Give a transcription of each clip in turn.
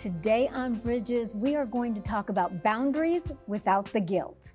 Today on Bridges, we are going to talk about boundaries without the guilt.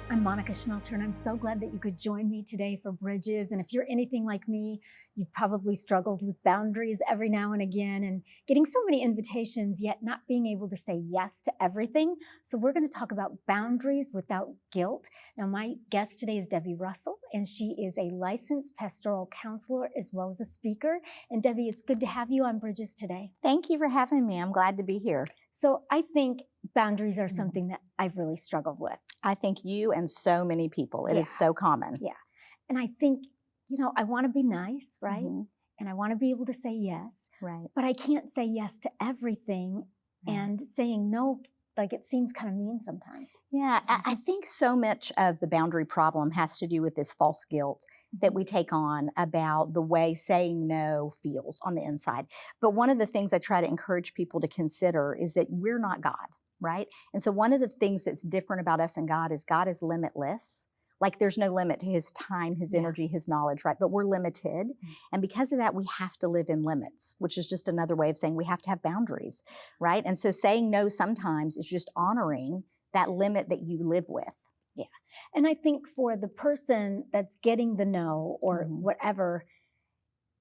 I'm Monica Schmelter, and I'm so glad that you could join me today for Bridges. And if you're anything like me, you've probably struggled with boundaries every now and again and getting so many invitations, yet not being able to say yes to everything. So we're going to talk about boundaries without guilt. Now, my guest today is Debbie Russell, and she is a licensed pastoral counselor as well as a speaker. And Debbie, it's good to have you on Bridges today. Thank you for having me. I'm glad to be here. So I think boundaries are something that I've really struggled with. I think you and so many people. It is so common. Yeah. And I think, I want to be nice, right? Mm-hmm. And I want to be able to say yes. Right. But I can't say yes to everything. Right. And saying no, like it seems kind of mean sometimes. Yeah. I think so much of the boundary problem has to do with this false guilt that we take on about the way saying no feels on the inside. But one of the things I try to encourage people to consider is that we're not God. Right? And so one of the things that's different about us and God is limitless. Like there's no limit to his time, his energy, his knowledge, right? But we're limited. Mm-hmm. And because of that, we have to live in limits, which is just another way of saying we have to have boundaries, right? And so saying no sometimes is just honoring that limit that you live with. Yeah. And I think for the person that's getting the no or whatever,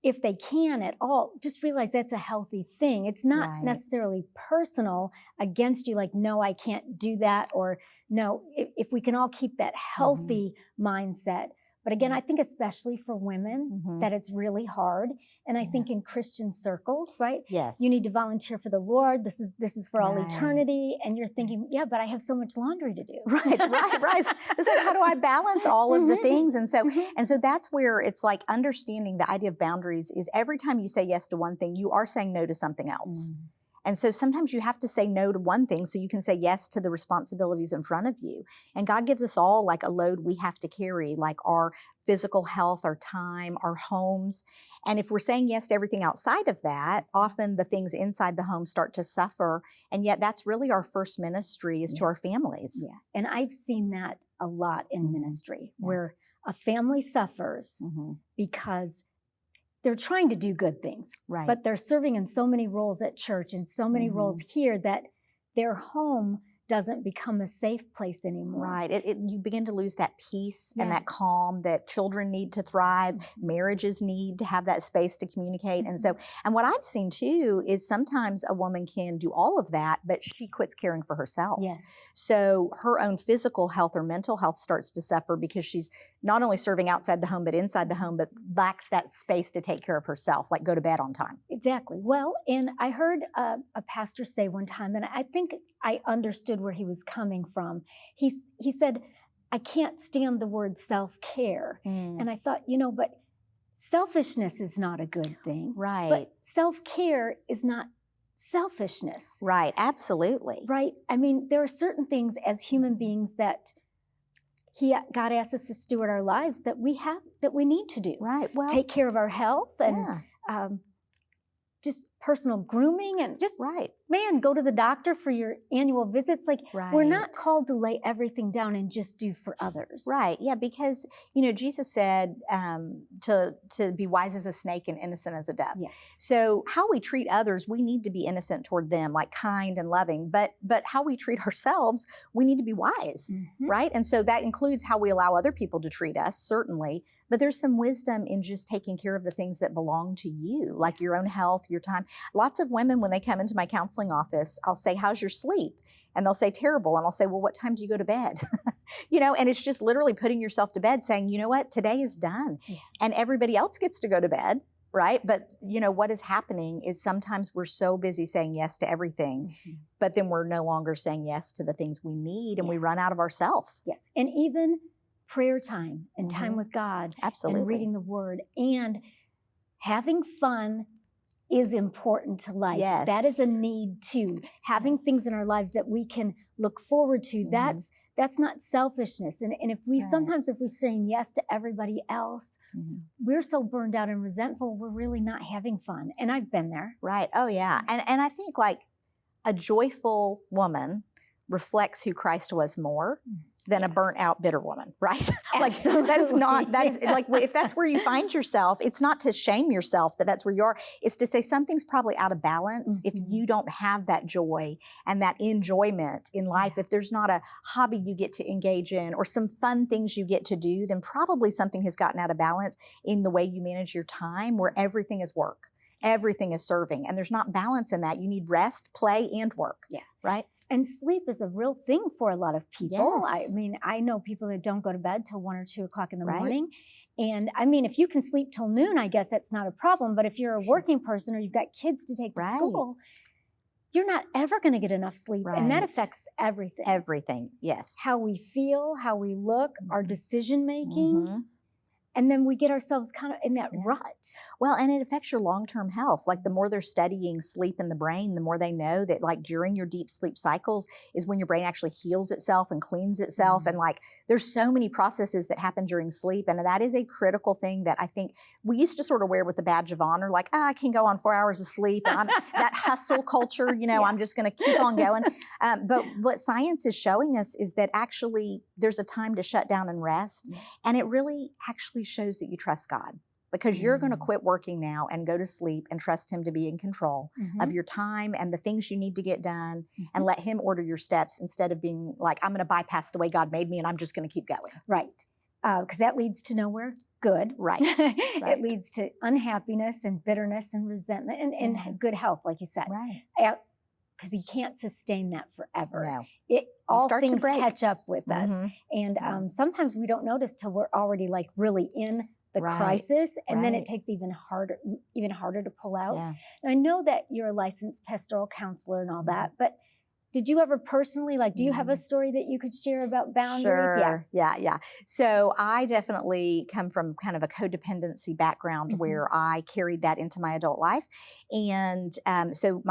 if they can at all, just realize that's a healthy thing. It's not necessarily personal against you, like, no, I can't do that, or no, if we can all keep that healthy mindset. But again, I think especially for women that it's really hard. And I think in Christian circles, right? Yes. You need to volunteer for the Lord. This is for all eternity. And you're thinking, yeah, but I have so much laundry to do. Right. So how do I balance all of the things? And so that's where it's like understanding the idea of boundaries is every time you say yes to one thing, you are saying no to something else. And so sometimes you have to say no to one thing so you can say yes to the responsibilities in front of you. And God gives us all like a load we have to carry, like our physical health, our time, our homes. And if we're saying yes to everything outside of that, often the things inside the home start to suffer. And yet that's really our first ministry is to our families. Yeah. And I've seen that a lot in ministry where a family suffers because they're trying to do good things, but they're serving in so many roles at church and so many roles here that their home doesn't become a safe place anymore. Right. You begin to lose that peace and that calm that children need to thrive. Marriages need to have that space to communicate. And what I've seen too is sometimes a woman can do all of that, but she quits caring for herself. Yes. So her own physical health or mental health starts to suffer because she's not only serving outside the home, but inside the home, but lacks that space to take care of herself, like go to bed on time. Exactly. Well, and I heard a pastor say one time, and I think I understood where he was coming from. He said, I can't stand the word self-care. And I thought, but selfishness is not a good thing. Right. But self-care is not selfishness. Right. Absolutely. Right. I mean, there are certain things as human beings that God asks us to steward our lives that we need to do. Right. Well, take care of our health and just personal grooming and just, go to the doctor for your annual visits. Like, we're not called to lay everything down and just do for others. Right. Yeah. Because, Jesus said to be wise as a snake and innocent as a dove. Yes. So how we treat others, we need to be innocent toward them, like kind and loving. But how we treat ourselves, we need to be wise. Right. And so that includes how we allow other people to treat us, certainly. But there's some wisdom in just taking care of the things that belong to you, like your own health, your time. Lots of women, when they come into my counseling office, I'll say, how's your sleep? And they'll say, terrible. And I'll say, well, what time do you go to bed? And it's just literally putting yourself to bed saying, you know what, today is done. Yeah. And everybody else gets to go to bed, right? But, what is happening is sometimes we're so busy saying yes to everything, but then we're no longer saying yes to the things we need and we run out of ourselves. Yes. And even prayer time and time with God. Absolutely. And reading the Word and having fun is important to life. Yes. That is a need too. Having things in our lives that we can look forward to, that's not selfishness. And if we sometimes if we're saying yes to everybody else, we're so burned out and resentful, we're really not having fun. And I've been there. Right. Oh yeah. And I think like a joyful woman reflects who Christ was more. than a burnt out bitter woman, right? Like Absolutely. that is like, if that's where you find yourself, it's not to shame yourself that that's where you are. It's to say something's probably out of balance if you don't have that joy and that enjoyment in life. If there's not a hobby you get to engage in or some fun things you get to do, then probably something has gotten out of balance in the way you manage your time, where everything is work. Everything is serving, and there's not balance in that. You need rest, play, and work. Yeah. Right? And sleep is a real thing for a lot of people. Yes. I mean, I know people that don't go to bed till 1 or 2 o'clock in the Right. morning. And I mean, if you can sleep till noon, I guess that's not a problem. But if you're a working person or you've got kids to take to Right. school, you're not ever going to get enough sleep. And that Right. affects everything. Everything. Yes. How we feel, how we look, our decision making. Mhm. And then we get ourselves kind of in that rut. Well, and it affects your long-term health. Like the more they're studying sleep in the brain, the more they know that like during your deep sleep cycles is when your brain actually heals itself and cleans itself. And like there's so many processes that happen during sleep. And that is a critical thing that I think we used to sort of wear with the badge of honor, like, I can go on 4 hours of sleep. And that hustle culture, I'm just going to keep on going. But what science is showing us is that actually there's a time to shut down and rest. And it really actually shows that you trust God, because you're going to quit working now and go to sleep and trust him to be in control of your time and the things you need to get done, and let him order your steps instead of being like, I'm going to bypass the way God made me and I'm just going to keep going. Right. Because that leads to nowhere good. Right. It leads to unhappiness and bitterness and resentment and good health, like you said. Right. Because you can't sustain that forever. No. All start to things break. catch up with us. And sometimes we don't notice till we're already like really in the Right. crisis. And then it Right. takes even harder to pull out. Yeah. And I know that you're a licensed pastoral counselor and all that, but did you ever personally, do you have a story that you could share about boundaries? Sure. Yeah. So I definitely come from kind of a codependency background where I carried that into my adult life. And so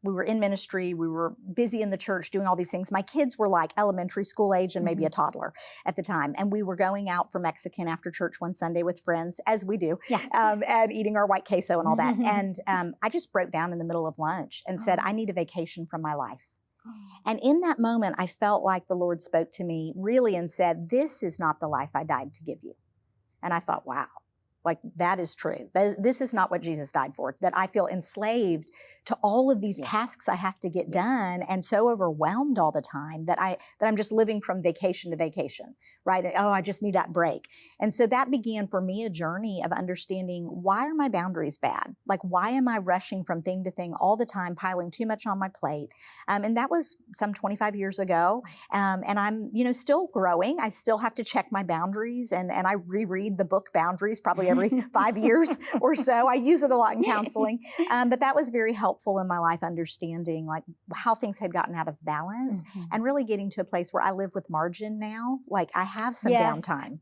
we were in ministry, we were busy in the church doing all these things. My kids were like elementary school age and maybe a toddler at the time. And we were going out for Mexican after church one Sunday with friends, as we do, and eating our white queso and all that. And I just broke down in the middle of lunch and said, I need a vacation from my life. And in that moment, I felt like the Lord spoke to me really and said, this is not the life I died to give you. And I thought, wow, like that is true. This is not what Jesus died for, that I feel enslaved to all of these tasks I have to get done and so overwhelmed all the time that I'm just living from vacation to vacation, right? Oh, I just need that break. And so that began for me a journey of understanding, why are my boundaries bad? Like, why am I rushing from thing to thing all the time, piling too much on my plate? And that was some 25 years ago. And I'm, still growing. I still have to check my boundaries, and I reread the book Boundaries probably every 5 years or so. I use it a lot in counseling. But that was very helpful in my life, understanding like how things had gotten out of balance and really getting to a place where I live with margin now. Like I have some downtime.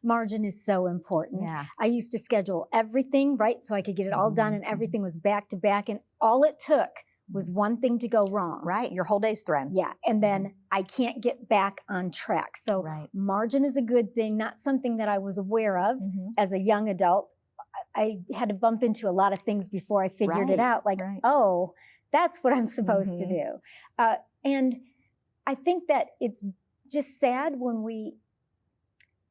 Margin is so important. Yeah. I used to schedule everything, right? So I could get it all done, and everything was back to back, and all it took was one thing to go wrong. Right. Your whole day's thrown. Yeah. And then I can't get back on track. So margin is a good thing, not something that I was aware of as a young adult. I had to bump into a lot of things before I figured it out. Like, oh, that's what I'm supposed to do. And I think that it's just sad when we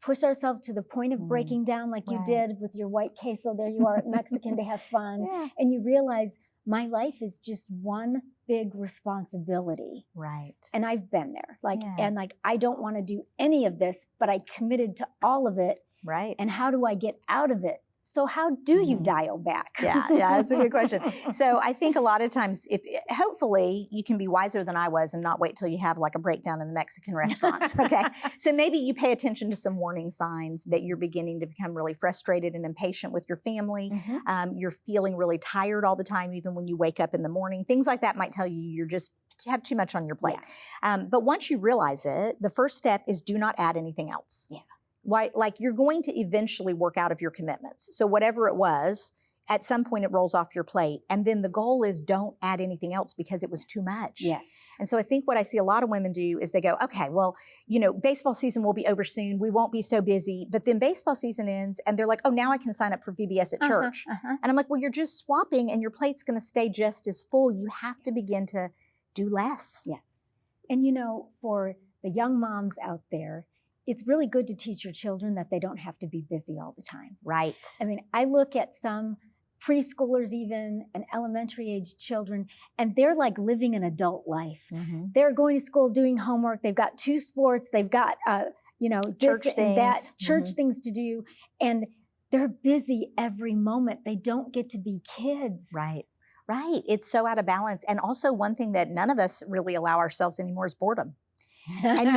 push ourselves to the point of breaking down like you did with your white queso. There you are at Mexican to have fun. And you realize my life is just one big responsibility. Right. And I've been there. And I don't want to do any of this, but I committed to all of it. Right. And how do I get out of it? So how do you dial back? Yeah, that's a good question. So I think a lot of times, hopefully you can be wiser than I was and not wait till you have like a breakdown in the Mexican restaurant. Okay. So maybe you pay attention to some warning signs that you're beginning to become really frustrated and impatient with your family. You're feeling really tired all the time, even when you wake up in the morning. Things like that might tell you you're just have too much on your plate. But once you realize it, the first step is do not add anything else. Like you're going to eventually work out of your commitments. So whatever it was, at some point it rolls off your plate. And then the goal is don't add anything else because it was too much. Yes. And so I think what I see a lot of women do is they go, okay, well, baseball season will be over soon. We won't be so busy. But then baseball season ends and they're like, oh, now I can sign up for VBS at church. And I'm like, well, you're just swapping and your plate's going to stay just as full. You have to begin to do less. Yes. And for the young moms out there, it's really good to teach your children that they don't have to be busy all the time. Right. I mean, I look at some preschoolers even and elementary age children, and they're like living an adult life. Mm-hmm. They're going to school, doing homework. They've got 2 sports. They've got, Church this and that, things. church Mm-hmm. things to do. And they're busy every moment. They don't get to be kids. Right. Right. It's so out of balance. And also one thing that none of us really allow ourselves anymore is boredom. And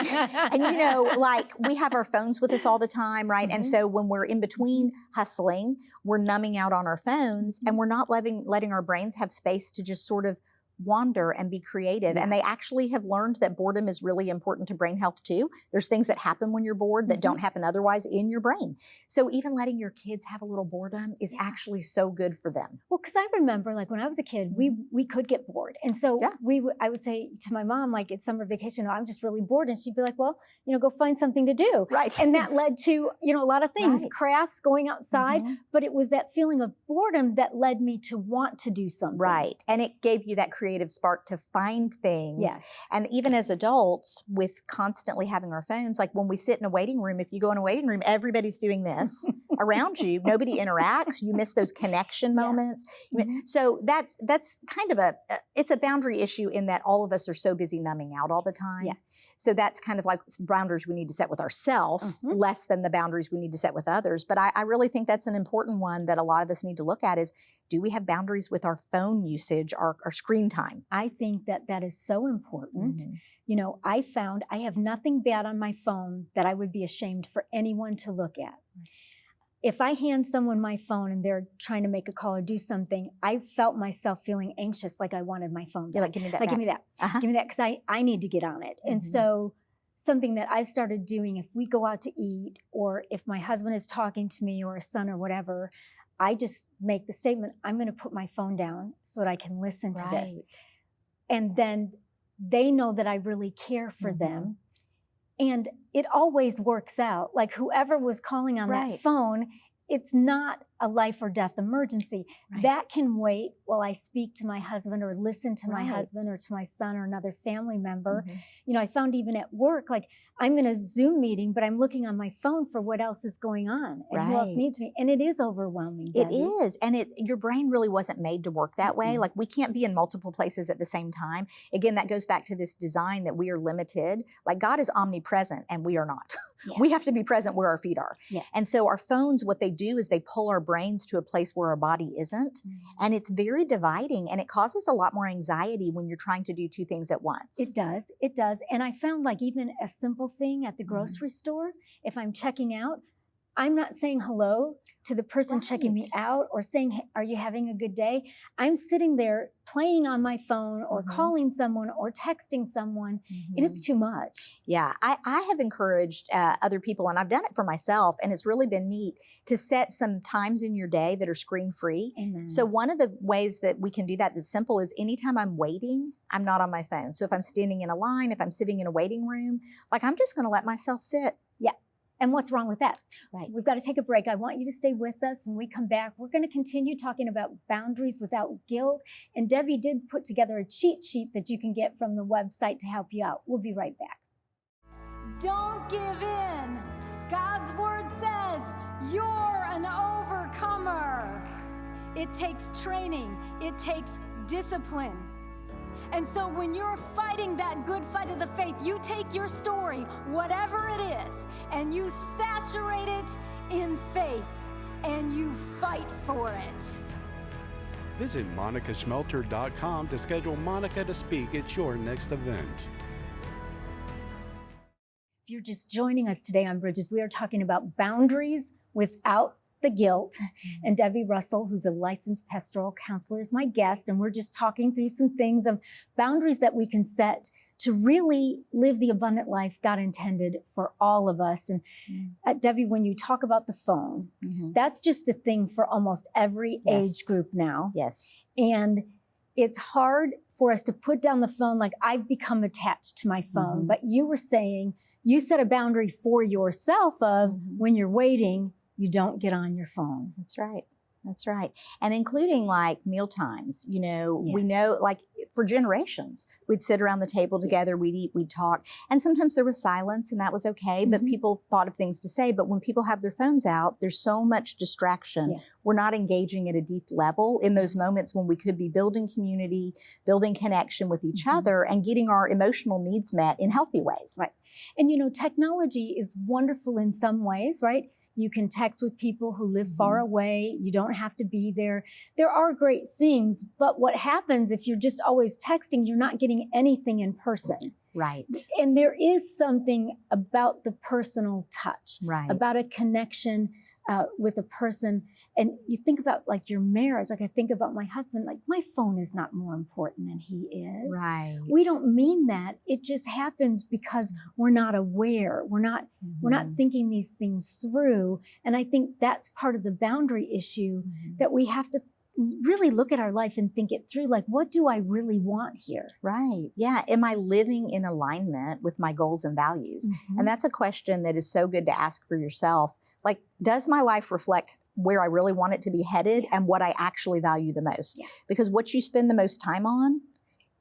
like we have our phones with us all the time, right? Mm-hmm. And so when we're in between hustling, we're numbing out on our phones and we're not letting our brains have space to just sort of wander and be creative. Yeah. And they actually have learned that boredom is really important to brain health too. There's things that happen when you're bored that don't happen otherwise in your brain. So even letting your kids have a little boredom is actually so good for them. Well, because I remember, like when I was a kid, we could get bored, and so I would say to my mom, like it's summer vacation, I'm just really bored, and she'd be like, well, go find something to do, right? And that led to a lot of things, Right. crafts, going outside, but it was that feeling of boredom that led me to want to do something, right? And it gave you that creative spark to find things. Yes. And even as adults, with constantly having our phones, like when we sit in a waiting room, if you go in a waiting room, everybody's doing this around you. Nobody interacts. You miss those connection moments. So that's kind of it's a boundary issue in that all of us are so busy numbing out all the time. Yes. So that's kind of like boundaries we need to set with ourselves, less than the boundaries we need to set with others. But I really think that's an important one that a lot of us need to look at is, do we have boundaries with our phone usage, our screen time? I think that is so important. I found I have nothing bad on my phone that I would be ashamed for anyone to look at. If I hand someone my phone and they're trying to make a call or do something, I felt myself feeling anxious, like I wanted my phone back. Yeah, like, give me that. Like, back. give me that. Give me that, because I need to get on it. And so something that I've started doing, if we go out to eat or if my husband is talking to me or a son or whatever, I just make the statement, I'm going to put my phone down so that I can listen to this. And then they know that I really care for them. And it always works out. Like whoever was calling on that phone, it's not a life or death emergency. That can wait while I speak to my husband or listen to my husband or to my son or another family member. I found even at work, like I'm in a Zoom meeting, but I'm looking on my phone for what else is going on and who else needs me. And it is overwhelming, Debbie. It is. And your brain really wasn't made to work that way. Like we can't be in multiple places at the same time. Again, that goes back to this design that we are limited. Like God is omnipresent and we are not. We have to be present where our feet are. And so our phones, what they do is they pull our brains to a place where our body isn't. And it's very dividing and it causes a lot more anxiety when you're trying to do 2 things at once. It does. It does. And I found like even a simple thing at the grocery store, if I'm checking out, I'm not saying hello to the person checking me out or saying, hey, are you having a good day? I'm sitting there playing on my phone or calling someone or texting someone, and it's too much. Yeah, I have encouraged other people, and I've done it for myself, and it's really been neat to set some times in your day that are screen-free. Amen. So one of the ways that we can do that that's simple is anytime I'm waiting, I'm not on my phone. So if I'm standing in a line, if I'm sitting in a waiting room, like I'm just going to let myself sit. And what's wrong with that? Right. We've got to take a break. I want you to stay with us. When we come back, we're going to continue talking about boundaries without guilt. And Debbie did put together a cheat sheet that you can get from the website to help you out. We'll be right back. Don't give in. God's word says you're an overcomer. It takes training. It takes discipline. And so when you're fighting that good fight of the faith, you take your story, whatever it is, and you saturate it in faith, and you fight for it. Visit monicaschmelter.com to schedule Monica to speak at your next event. If you're just joining us today on Bridges, we are talking about boundaries without the guilt. And Debbie Russell, who's a licensed pastoral counselor, is my guest. And we're just talking through some things of boundaries that we can set to really live the abundant life God intended for all of us. And Debbie, when you talk about the phone, that's just a thing for almost every age group now. Yes. And it's hard for us to put down the phone. Like I've become attached to my phone, but you were saying you set a boundary for yourself of when you're waiting, you don't get on your phone. That's right. That's right. And including like meal times, we know like for generations. We'd sit around the table together, Yes. we'd eat, we'd talk. And sometimes there was silence and that was okay, but people thought of things to say. But when people have their phones out, there's so much distraction. Yes. We're not engaging at a deep level in those moments when we could be building community, building connection with each other, and getting our emotional needs met in healthy ways. Right. And technology is wonderful in some ways, right? You can text with people who live far away. You don't have to be there. There are great things, but what happens if you're just always texting, you're not getting anything in person. Right. And there is something about the personal touch, Right. about a connection with a person. And you think about like your marriage, like I think about my husband, like my phone is not more important than he is. Right. We don't mean that. It just happens because we're not aware. We're not thinking these things through. And I think that's part of the boundary issue that we have to really look at our life and think it through. Like, what do I really want here? Right. Yeah. Am I living in alignment with my goals and values? And that's a question that is so good to ask for yourself. Like, does my life reflect where I really want it to be headed and what I actually value the most? Yeah. Because what you spend the most time on,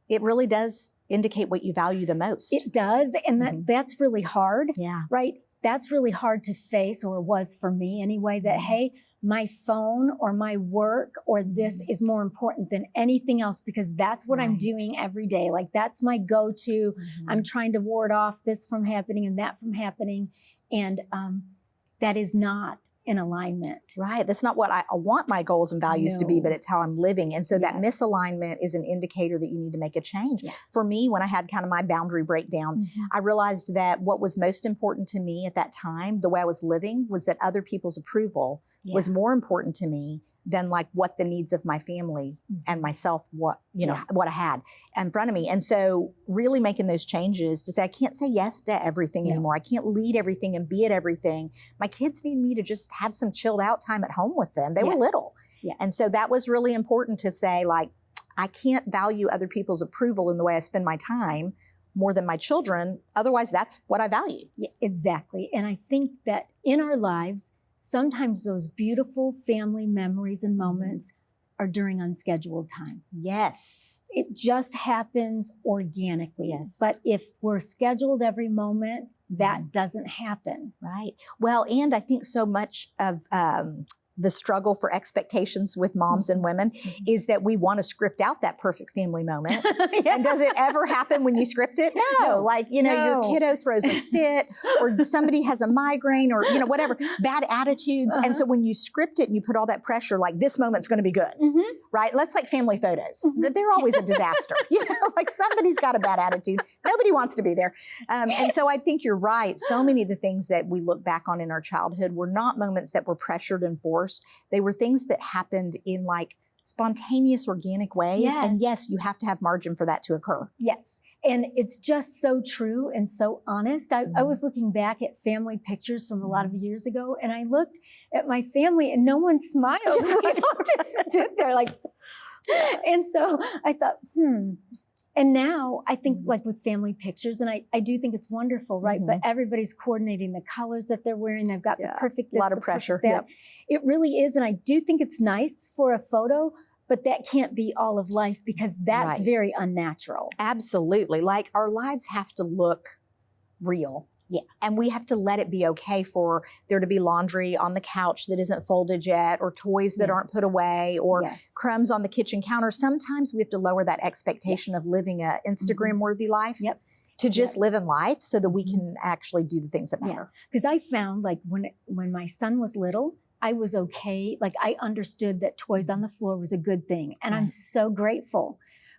it really does indicate what you value the most. It does. And that's really hard, Yeah. right? That's really hard to face, or was for me anyway, that, hey, my phone or my work or this is more important than anything else because that's what I'm doing every day. Like that's my go-to. I'm trying to ward off this from happening and that from happening. And that is not in alignment. Right. That's not what I want my goals and values to be, but it's how I'm living. And so that misalignment is an indicator that you need to make a change. Yes. For me, when I had kind of my boundary breakdown, I realized that what was most important to me at that time, the way I was living, was that other people's approval was more important to me than like what the needs of my family and myself, what I had in front of me. And so really making those changes to say, I can't say yes to everything anymore. I can't lead everything and be at everything. My kids need me to just have some chilled out time at home with them. They were little. Yes. And so that was really important to say, like, I can't value other people's approval in the way I spend my time more than my children. Otherwise, that's what I value. Yeah, exactly. And I think that in our lives, sometimes those beautiful family memories and moments are during unscheduled time. Yes. It just happens organically. Yes. But if we're scheduled every moment, that doesn't happen. Right. Well, and I think so much of the struggle for expectations with moms and women is that we want to script out that perfect family moment. And does it ever happen when you script it? No. Like, your kiddo throws a fit or somebody has a migraine or, whatever, bad attitudes. And so when you script it and you put all that pressure, like this moment's going to be good, right? Let's like family photos. They're always a disaster. Like somebody's got a bad attitude. Nobody wants to be there. And so I think you're right. So many of the things that we look back on in our childhood were not moments that were pressured and forced. They were things that happened in like spontaneous, organic ways. Yes. And yes, you have to have margin for that to occur. Yes. And it's just so true and so honest. I was looking back at family pictures from a lot of years ago, and I looked at my family and no one smiled. We all just stood there like, and so I thought, And now I think like with family pictures, and I do think it's wonderful, right? But everybody's coordinating the colors that they're wearing. They've got the perfect this, a lot of the pressure. perfect that. It really is. And I do think it's nice for a photo, but that can't be all of life because that's very unnatural. Absolutely. Like our lives have to look real. Yeah. And we have to let it be okay for there to be laundry on the couch that isn't folded yet, or toys that aren't put away, or crumbs on the kitchen counter. Sometimes we have to lower that expectation of living a Instagram-worthy life to just live in life so that we can actually do the things that matter. Because I found like when my son was little, I was okay. Like I understood that toys on the floor was a good thing. And I'm so grateful.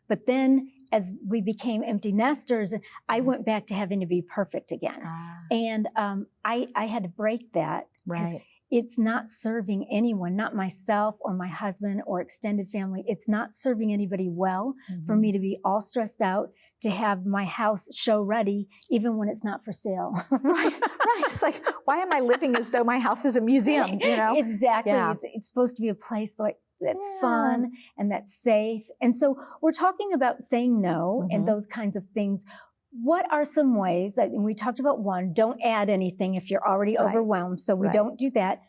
But then as we became empty nesters, I went back to having to be perfect again. And I had to break that because it's not serving anyone, not myself or my husband or extended family. It's not serving anybody well for me to be all stressed out, to have my house show ready, even when it's not for sale. Right. It's like, why am I living as though my house is a museum? Exactly. Yeah. It's supposed to be a place like that's fun and that's safe. And so we're talking about saying no and those kinds of things. What are some ways, and we talked about one, don't add anything if you're already overwhelmed, so we don't do that.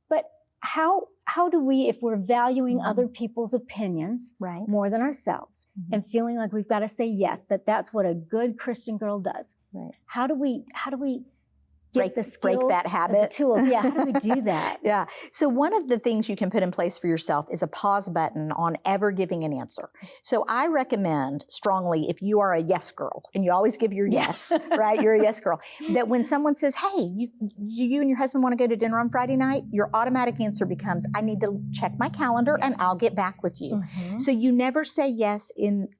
But how how do we, if we're valuing Mhm. other people's opinions Right. more than ourselves Mhm. and feeling like we've got to say yes, that's what a good Christian girl does. Right. How do we get the skills, break that the habit. tools? Yeah, how do we do that? Yeah. So one of the things you can put in place for yourself is a pause button on ever giving an answer. So I recommend strongly, if you are a yes girl and you always give your yes, right? You're a yes girl. That when someone says, hey, you and your husband want to go to dinner on Friday night, your automatic answer becomes, I need to check my calendar and I'll get back with you. Mhm. So you never say yes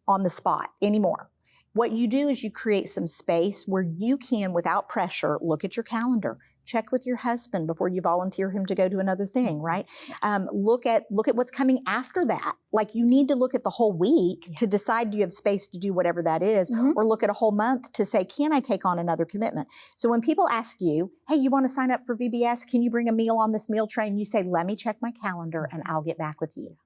on the spot anymore. What you do is you create some space where you can, without pressure, look at your calendar, check with your husband before you volunteer him to go to another thing, right? Look at what's coming after that. Like you need to look at the whole week to decide, do you have space to do whatever that is, Mhm. or look at a whole month to say, can I take on another commitment? So when people ask you, hey, you want to sign up for VBS? Can you bring a meal on this meal train? You say, let me check my calendar and I'll get back with you.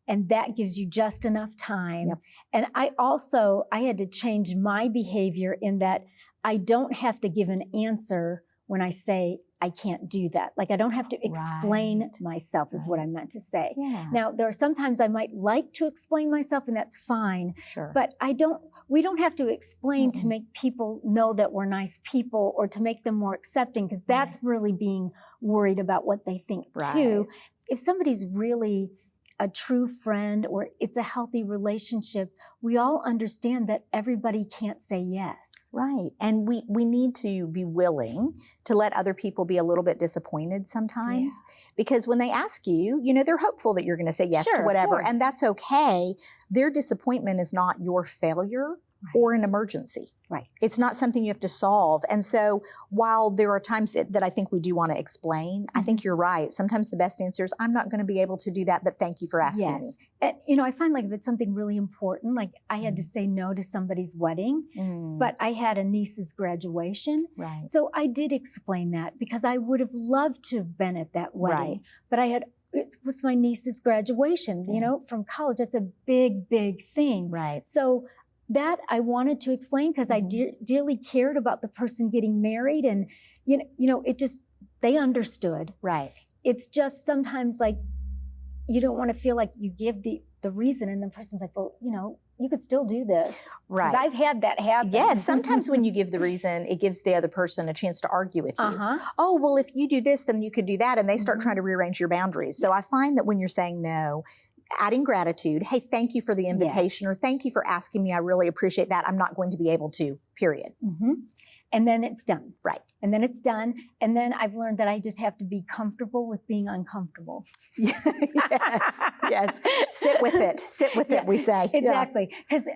And that gives you just enough time. Yep. And I had to change my behavior in that I don't have to give an answer when I say I can't do that. Like I don't have to explain Right. myself is what I meant to say. Yeah. Now, there are sometimes I might like to explain myself and that's fine, Sure. but we don't have to explain to make people know that we're nice people or to make them more accepting, because that's really being worried about what they think too. Right. If somebody's really a true friend or it's a healthy relationship, we all understand that everybody can't say yes. Right. And we need to be willing to let other people be a little bit disappointed sometimes, because when they ask you, they're hopeful that you're going to say yes Sure, to of whatever, course. and that's okay. Their disappointment is not your failure or an emergency. Right. It's not something you have to solve. And so while there are times that I think we do want to explain, I think you're right. Sometimes the best answer is, I'm not going to be able to do that, but thank you for asking me. And, I find like if it's something really important, like I had to say no to somebody's wedding, but I had a niece's graduation. Right. So I did explain that because I would have loved to have been at that wedding, but it was my niece's graduation, from college. That's a big, big thing. Right. So that I wanted to explain because I dearly cared about the person getting married, and they understood. Right. It's just sometimes like you don't want to feel like you give the reason and the person's like, well, you could still do this. Right. Because I've had that happen. Yes, sometimes when you give the reason, it gives the other person a chance to argue with you. Uh-huh. Oh, well, if you do this, then you could do that. And they start trying to rearrange your boundaries. So I find that when you're saying no, adding gratitude, hey, thank you for the invitation, or thank you for asking me. I really appreciate that. I'm not going to be able to, period. Mm-hmm. And then it's done. Right. And then it's done. And then I've learned that I just have to be comfortable with being uncomfortable. Yes. Sit with it, we say. Exactly. Because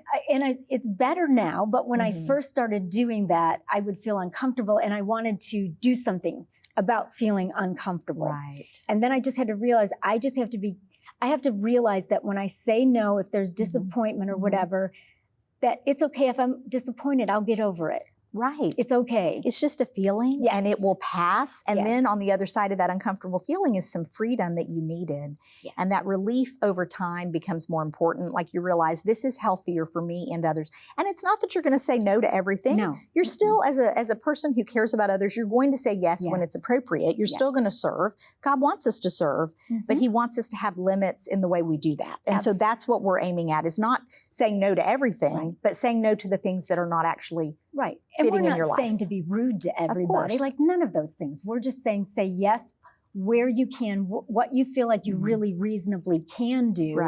it's better now, but when I first started doing that, I would feel uncomfortable and I wanted to do something about feeling uncomfortable. Right. And then I just had to realize I have to realize that when I say no, if there's disappointment or whatever, that it's okay if I'm disappointed, I'll get over it. Right. It's okay. It's just a feeling and it will pass. And then on the other side of that uncomfortable feeling is some freedom that you needed. Yeah. And that relief over time becomes more important. Like you realize this is healthier for me and others. And it's not that you're going to say no to everything. No. You're still, as a person who cares about others, you're going to say yes when it's appropriate. You're still going to serve. God wants us to serve, but he wants us to have limits in the way we do that. And so that's what we're aiming at, is not saying no to everything, but saying no to the things that are not actually and fitting we're in your not life. saying to be rude to everybody, like none of those things. We're just saying say yes where you can, what you feel like you really reasonably can do,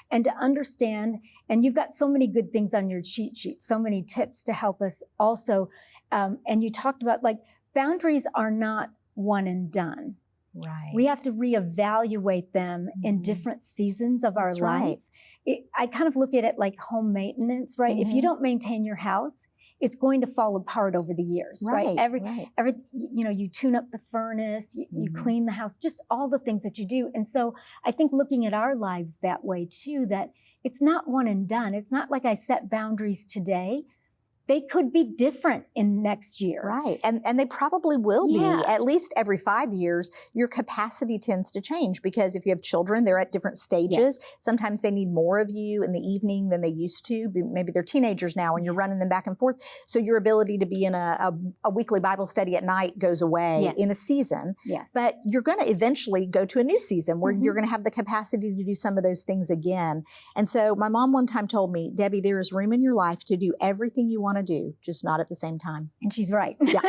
and to understand. And you've got so many good things on your cheat sheet, so many tips to help us also. And you talked about like boundaries are not one and done. Right. We have to reevaluate them in different seasons of our life. I kind of look at it like home maintenance, right? If you don't maintain your house, it's going to fall apart over the years, right? You tune up the furnace, you clean the house, just all the things that you do. And so I think looking at our lives that way too, that it's not one and done. It's not like I set boundaries today they could be different in next year. Right. And they probably will be. At least every 5 years, your capacity tends to change because if you have children, they're at different stages. Yes. Sometimes they need more of you in the evening than they used to. Maybe they're teenagers now and you're running them back and forth. So your ability to be in a weekly Bible study at night goes away in a season. Yes. But you're going to eventually go to a new season where you're going to have the capacity to do some of those things again. And so my mom one time told me, Debbie, there is room in your life to do everything you want to do, just not at the same time. And she's right. Yeah.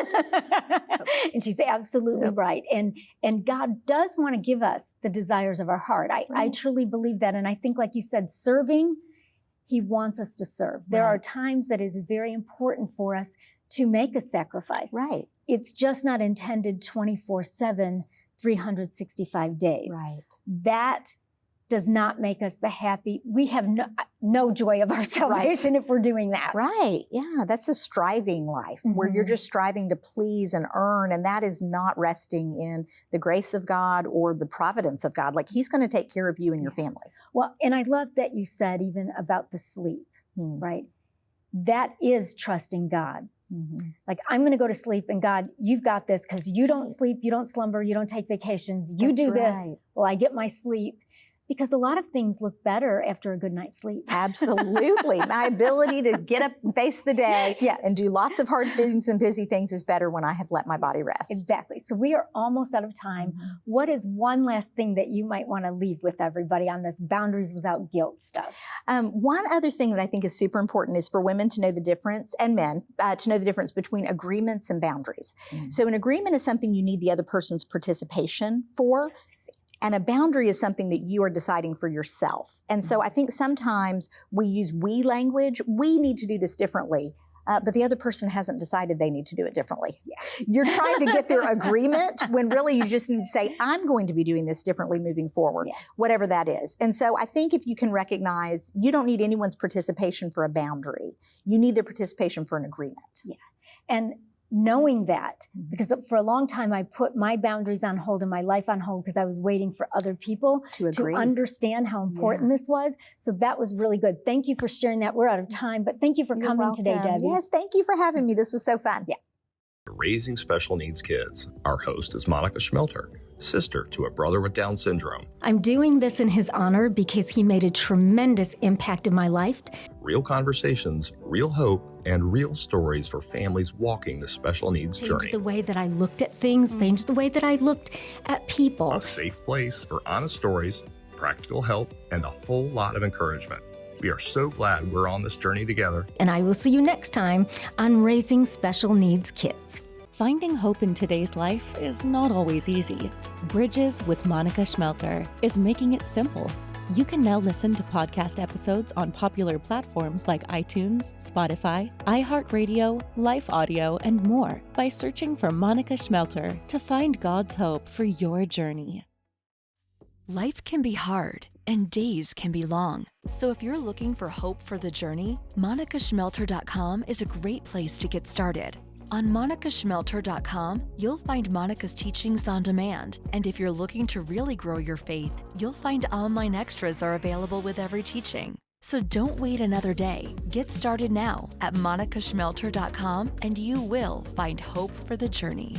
And she's absolutely right. And God does want to give us the desires of our heart. I truly believe that. And I think, like you said, serving, He wants us to serve. There are times that it is very important for us to make a sacrifice. Right. It's just not intended 24/7, 365 days. Right. That does not make us the happy. We have no joy of our salvation if we're doing that. Right. Yeah. That's a striving life where you're just striving to please and earn. And that is not resting in the grace of God or the providence of God. Like He's going to take care of you and your family. Well, and I love that you said even about the sleep, right? That is trusting God. Like, I'm going to go to sleep and God, you've got this because you don't sleep, you don't slumber, you don't take vacations. You do this. Well, I get my sleep. Because a lot of things look better after a good night's sleep. Absolutely. My ability to get up and face the day and do lots of hard things and busy things is better when I have let my body rest. Exactly. So we are almost out of time. What is one last thing that you might want to leave with everybody on this boundaries without guilt stuff? One other thing that I think is super important is for women to know the difference, and men to know the difference between agreements and boundaries. So an agreement is something you need the other person's participation for. And a boundary is something that you are deciding for yourself. And so I think sometimes we use we language. We need to do this differently. But the other person hasn't decided they need to do it differently. You're trying to get their agreement when really you just need to say, I'm going to be doing this differently moving forward, whatever that is. And so I think if you can recognize you don't need anyone's participation for a boundary, you need their participation for an agreement. Yeah. And knowing that, because for a long time I put my boundaries on hold and my life on hold because I was waiting for other people to understand how important this was. So that was really good. Thank you for sharing that. We're out of time, but thank you for coming today, Debbie. Yes, thank you for having me. This was so fun. Yeah. Raising Special Needs Kids. Our host is Monica Schmelter, sister to a brother with Down syndrome. I'm doing this in his honor because he made a tremendous impact in my life. Real conversations, real hope, and real stories for families walking the special needs journey. Changed the way that I looked at things, changed the way that I looked at people. A safe place for honest stories, practical help, and a whole lot of encouragement. We are so glad we're on this journey together. And I will see you next time on Raising Special Needs Kids. Finding hope in today's life is not always easy. Bridges with Monica Schmelter is making it simple. You can now listen to podcast episodes on popular platforms like iTunes, Spotify, iHeartRadio, Life Audio, and more by searching for Monica Schmelter to find God's hope for your journey. Life can be hard and days can be long. So if you're looking for hope for the journey, monicaschmelter.com is a great place to get started. On monicaschmelter.com, you'll find Monica's teachings on demand. And if you're looking to really grow your faith, you'll find online extras are available with every teaching. So don't wait another day. Get started now at monicaschmelter.com and you will find hope for the journey.